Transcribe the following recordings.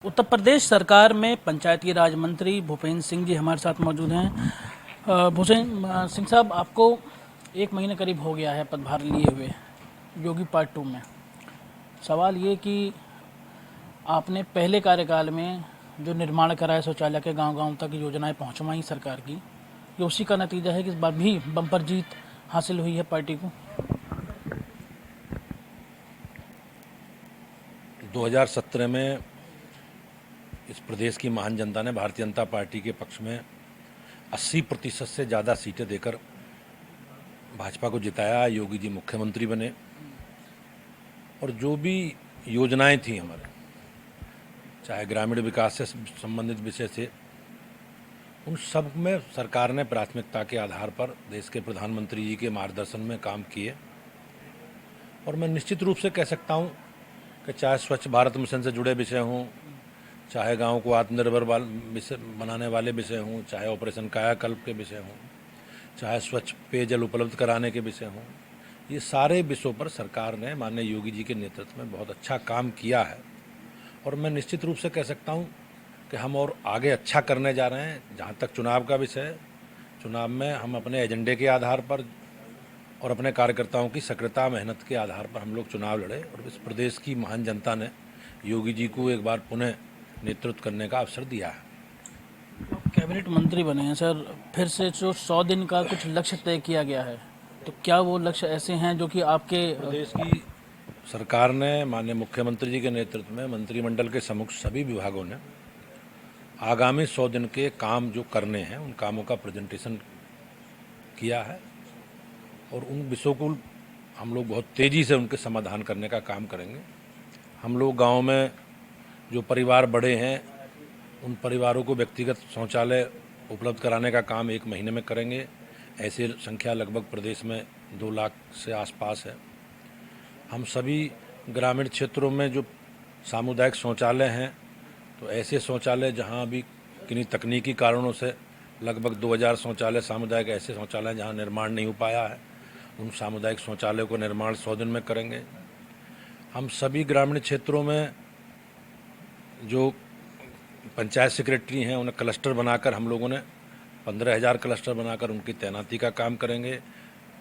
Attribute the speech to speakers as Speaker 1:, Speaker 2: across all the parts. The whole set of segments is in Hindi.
Speaker 1: उत्तर प्रदेश सरकार में पंचायती राज मंत्री भूपेंद्र सिंह जी हमारे साथ मौजूद हैं। भूपेंद्र सिंह साहब, आपको एक महीने करीब हो गया है पदभार लिए हुए योगी पार्ट 2 में। सवाल ये कि आपने पहले कार्यकाल में जो निर्माण कराया शौचालय के गांव-गांव तक योजनाएं पहुंचवाई सरकार की, ये उसी का नतीजा है कि इस बार भी बम्पर जीत हासिल हुई है पार्टी को।
Speaker 2: 2017 में इस प्रदेश की महान जनता ने भारतीय जनता पार्टी के पक्ष में 80% से ज़्यादा सीटें देकर भाजपा को जिताया। योगी जी मुख्यमंत्री बने और जो भी योजनाएं थी हमारे, चाहे ग्रामीण विकास से संबंधित विषय थे, उन सब में सरकार ने प्राथमिकता के आधार पर देश के प्रधानमंत्री जी के मार्गदर्शन में काम किए। और मैं निश्चित रूप से कह सकता हूं कि चाहे स्वच्छ भारत मिशन से जुड़े विषय हों, चाहे गांव को आत्मनिर्भर बनाने वाले विषय हों, चाहे ऑपरेशन कायाकल्प के विषय हों, चाहे स्वच्छ पेयजल उपलब्ध कराने के विषय हों, ये सारे विषयों पर सरकार ने माननीय योगी जी के नेतृत्व में बहुत अच्छा काम किया है। और मैं निश्चित रूप से कह सकता हूं कि हम और आगे अच्छा करने जा रहे हैं। जहाँ तक चुनाव का विषय है, चुनाव में हम अपने एजेंडे के आधार पर और अपने कार्यकर्ताओं की सक्रियता मेहनत के आधार पर हम लोग चुनाव लड़े और इस प्रदेश की महान जनता ने योगी जी को एक बार पुनः नेतृत्व करने का अवसर दिया है।
Speaker 1: कैबिनेट मंत्री बने हैं सर, फिर से जो 100 दिन का कुछ लक्ष्य तय किया गया है, तो क्या वो लक्ष्य ऐसे हैं जो कि आपके
Speaker 2: प्रदेश की सरकार ने माननीय मुख्यमंत्री जी के नेतृत्व में मंत्रिमंडल के सम्मुख सभी विभागों ने आगामी 100 दिन के काम जो करने हैं उन कामों का प्रेजेंटेशन किया है और उन विषयों को हम लोग बहुत तेज़ी से उनके समाधान करने का काम करेंगे। हम लोग गाँव में जो परिवार बड़े हैं उन परिवारों को व्यक्तिगत शौचालय उपलब्ध कराने का काम 1 महीने में करेंगे। ऐसे संख्या लगभग प्रदेश में 2 लाख से आसपास है। हम सभी ग्रामीण क्षेत्रों में जो सामुदायिक शौचालय हैं, तो ऐसे शौचालय जहां भी किन्हीं तकनीकी कारणों से लगभग 2000 शौचालय सामुदायिक ऐसे शौचालय जहां निर्माण नहीं हो पाया है, उन सामुदायिक शौचालयों को निर्माण 100 दिन में करेंगे। हम सभी ग्रामीण क्षेत्रों में जो पंचायत सेक्रेटरी हैं उन्हें क्लस्टर बनाकर हम लोगों ने 15,000 क्लस्टर बनाकर उनकी तैनाती का काम करेंगे।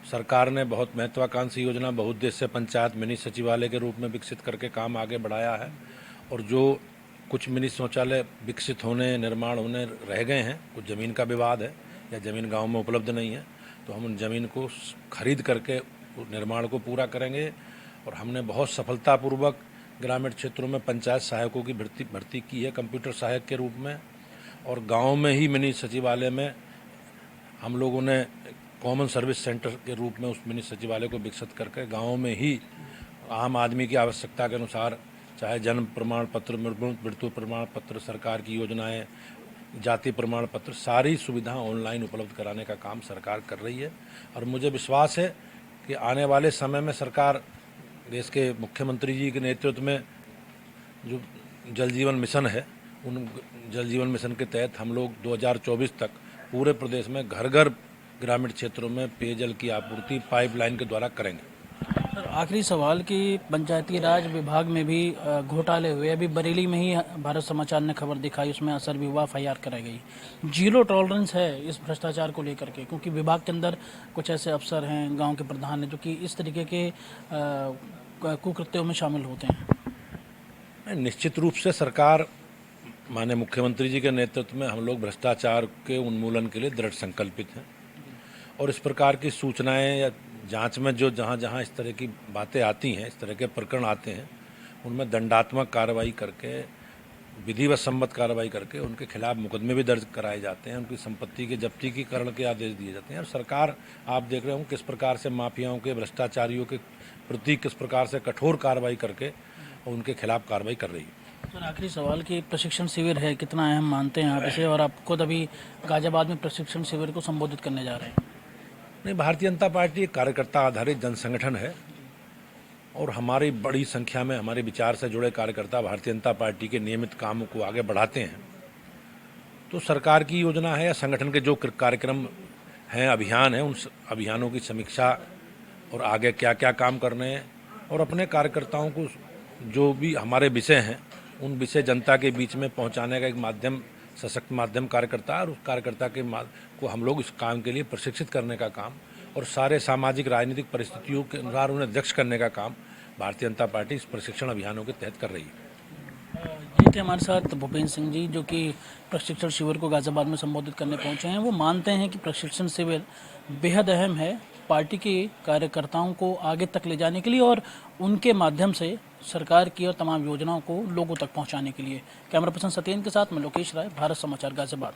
Speaker 2: सरकार ने बहुत महत्वाकांक्षी योजना बहुउद्देश्य पंचायत मिनी सचिवालय के रूप में विकसित करके काम आगे बढ़ाया है और जो कुछ मिनी शौचालय विकसित होने निर्माण होने रह गए हैं, कुछ ज़मीन का विवाद है या ज़मीन गाँव में उपलब्ध नहीं है, तो हम उन ज़मीन को खरीद करके निर्माण को पूरा करेंगे। और हमने बहुत सफलतापूर्वक ग्रामीण क्षेत्रों में पंचायत सहायकों की भर्ती की है कंप्यूटर सहायक के रूप में। और गांव में ही मिनी सचिवालय में हम लोगों ने कॉमन सर्विस सेंटर के रूप में उस मिनी सचिवालय को विकसित करके गांव में ही आम आदमी की आवश्यकता के अनुसार, चाहे जन्म प्रमाण पत्र, मृत्यु प्रमाण पत्र, सरकार की योजनाएं, जाति प्रमाण पत्र, सारी सुविधाएं ऑनलाइन उपलब्ध कराने का काम सरकार कर रही है। और मुझे विश्वास है कि आने वाले समय में सरकार देश के मुख्यमंत्री जी के नेतृत्व में जो जल जीवन मिशन है, उन जल जीवन मिशन के तहत हम लोग 2024 तक पूरे प्रदेश में घर घर ग्रामीण क्षेत्रों में पेयजल की आपूर्ति पाइपलाइन के द्वारा करेंगे।
Speaker 1: सर, आखिरी सवाल कि पंचायती राज विभाग में भी घोटाले हुए। अभी बरेली में ही भारत समाचार ने खबर दिखाई, उसमें असर भी हुआ, FIR कराई गई। 0 टॉलरेंस है इस भ्रष्टाचार को लेकर के, क्योंकि विभाग के अंदर कुछ ऐसे अफसर हैं, गांव के प्रधान हैं, जो कि इस तरीके के कुकृत्यों में शामिल होते हैं।
Speaker 2: निश्चित रूप से सरकार माननीय मुख्यमंत्री जी के नेतृत्व में हम लोग भ्रष्टाचार के उन्मूलन के लिए दृढ़ संकल्पित हैं और इस प्रकार की सूचनाएं या जांच में जो जहां जहां इस तरह की बातें आती हैं, इस तरह के प्रकरण आते हैं, उनमें दंडात्मक कार्रवाई करके, विधिवत सम्मत कार्रवाई करके उनके खिलाफ मुकदमे भी दर्ज कराए जाते हैं, उनकी संपत्ति के जब्ती की करण के आदेश दिए जाते हैं। और सरकार, आप देख रहे हो किस प्रकार से माफियाओं के, भ्रष्टाचारियों के प्रति किस प्रकार से कठोर कार्रवाई करके उनके खिलाफ कार्रवाई कर रही है।
Speaker 1: सर, आखिरी सवाल कि प्रशिक्षण शिविर है, कितना अहम मानते हैं आप इसे? और आप खुद अभी गाजियाबाद में प्रशिक्षण शिविर को संबोधित करने जा रहे हैं।
Speaker 2: नहीं, भारतीय जनता पार्टी एक कार्यकर्ता आधारित जन संगठन है और हमारी बड़ी संख्या में हमारे विचार से जुड़े कार्यकर्ता भारतीय जनता पार्टी के नियमित कामों को आगे बढ़ाते हैं। तो सरकार की योजना है या संगठन के जो कार्यक्रम हैं, अभियान हैं, उन अभियानों की समीक्षा और आगे क्या क्या काम करने हैं और अपने कार्यकर्ताओं को जो भी हमारे विषय हैं उन विषय जनता के बीच में पहुंचाने का एक माध्यम, सशक्त माध्यम कार्यकर्ता है, और उस कार्यकर्ता को हम लोग इस काम के लिए प्रशिक्षित करने का काम और सारे सामाजिक राजनीतिक परिस्थितियों के अनुसार उन्हें दक्ष करने का काम भारतीय जनता पार्टी इस प्रशिक्षण अभियानों के तहत कर रही है।
Speaker 1: ये थे हमारे साथ भूपेंद्र सिंह जी, जो कि प्रशिक्षण शिविर को गाजियाबाद में संबोधित करने पहुंचे हैं। वो मानते हैं कि प्रशिक्षण शिविर बेहद अहम है पार्टी के कार्यकर्ताओं को आगे तक ले जाने के लिए और उनके माध्यम से सरकार की और तमाम योजनाओं को लोगों तक पहुंचाने के लिए। कैमरा पर्सन सत्येंद्र के साथ मैं लोकेश राय, भारत समाचार, गाजियाबाद।